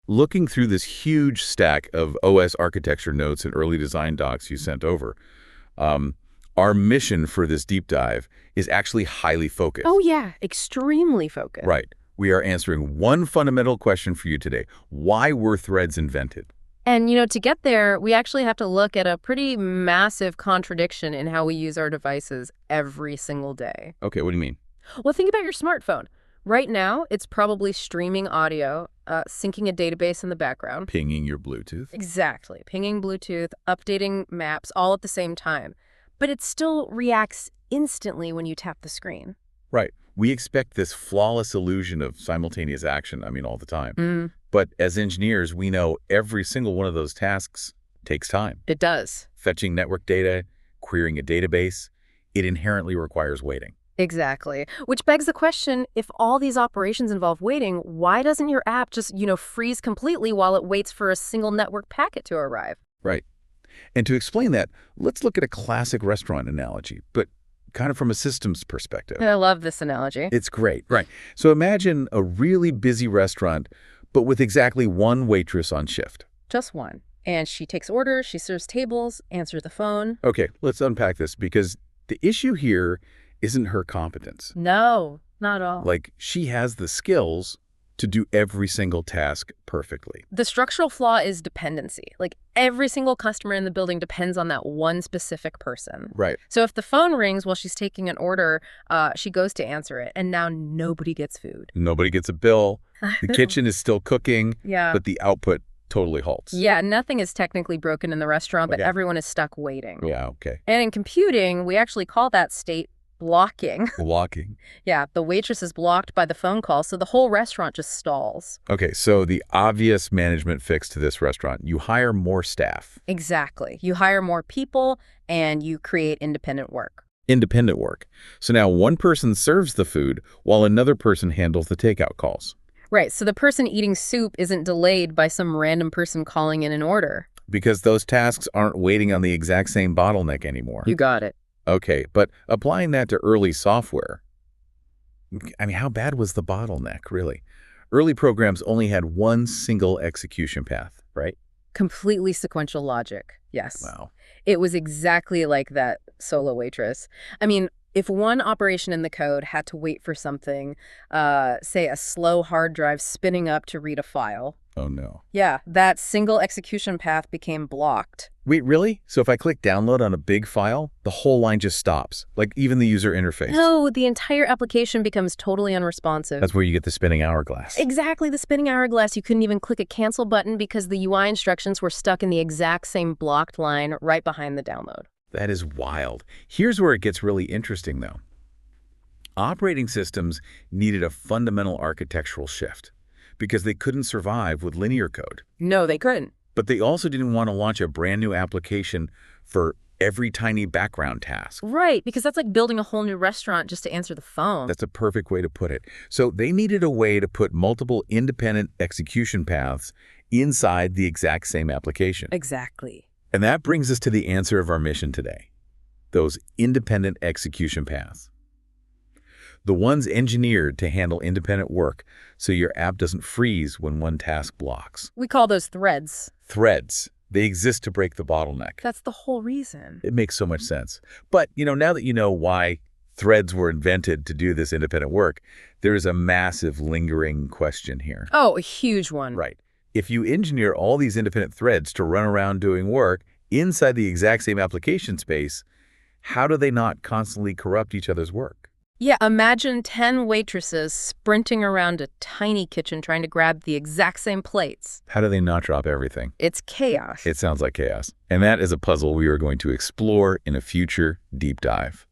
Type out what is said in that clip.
Looking through this huge stack of OS architecture notes and early design docs you sent over, our mission for this deep dive is actually highly focused. Oh, yeah. Extremely focused. Right. We are answering one fundamental question for you today. Why were threads invented? And, to get there, we actually have to look at a pretty massive contradiction in how we use our devices every single day. Okay, what do you mean? Well, think about your smartphone. Right now, it's probably streaming audio, syncing a database in the background. Pinging your Bluetooth. Exactly. Pinging Bluetooth, updating maps, all at the same time. But it still reacts instantly when you tap the screen. Right. We expect this flawless illusion of simultaneous action, all the time. But as engineers, we know every single one of those tasks takes time. It does. Fetching network data, querying a database, it inherently requires waiting. Exactly. Which begs the question, if all these operations involve waiting, why doesn't your app just, freeze completely while it waits for a single network packet to arrive? Right. And to explain that, let's look at a classic restaurant analogy, but kind of from a systems perspective. I love this analogy. It's great. Right. So imagine a really busy restaurant, but with exactly one waitress on shift. Just one. And she takes orders, she serves tables, answers the phone. Okay, let's unpack this because the issue here isn't her competence. No, not at all. Like, she has the skills to do every single task perfectly. The structural flaw is dependency. Like, every single customer in the building depends on that one specific person. Right. So if the phone rings while she's taking an order, she goes to answer it, and now nobody gets food. Nobody gets a bill. The kitchen is still cooking, Yeah. but the output totally halts. Yeah, nothing is technically broken in the restaurant, but Okay. everyone is stuck waiting. Yeah, okay. And in computing, we actually call that state blocking. Blocking. Yeah, the waitress is blocked by the phone call, so the whole restaurant just stalls. Okay, so the obvious management fix to this restaurant, you hire more staff. Exactly. You hire more people, and you create independent work. Independent work. So now one person serves the food while another person handles the takeout calls. Right, so the person eating soup isn't delayed by some random person calling in an order. Because those tasks aren't waiting on the exact same bottleneck anymore. You got it. Okay, but applying that to early software, how bad was the bottleneck, really? Early programs only had one single execution path, right? Completely sequential logic, yes. Wow. It was exactly like that solo waitress. If one operation in the code had to wait for something, say a slow hard drive spinning up to read a file. Oh, no. Yeah, that single execution path became blocked. Wait, really? So if I click download on a big file, the whole line just stops, like even the user interface? No, the entire application becomes totally unresponsive. That's where you get the spinning hourglass. Exactly, the spinning hourglass. You couldn't even click a cancel button because the UI instructions were stuck in the exact same blocked line right behind the download. That is wild. Here's where it gets really interesting, though. Operating systems needed a fundamental architectural shift because they couldn't survive with linear code. No, they couldn't. But they also didn't want to launch a brand new application for every tiny background task. Right, because that's like building a whole new restaurant just to answer the phone. That's a perfect way to put it. So they needed a way to put multiple independent execution paths inside the exact same application. Exactly. And that brings us to the answer of our mission today. Those independent execution paths. The ones engineered to handle independent work so your app doesn't freeze when one task blocks. We call those threads. Threads. They exist to break the bottleneck. That's the whole reason. It makes so much sense. But, now that you know why threads were invented to do this independent work, there is a massive lingering question here. Oh, a huge one. Right. If you engineer all these independent threads to run around doing work inside the exact same application space, how do they not constantly corrupt each other's work? Yeah, imagine 10 waitresses sprinting around a tiny kitchen trying to grab the exact same plates. How do they not drop everything? It's chaos. It sounds like chaos. And that is a puzzle we are going to explore in a future deep dive.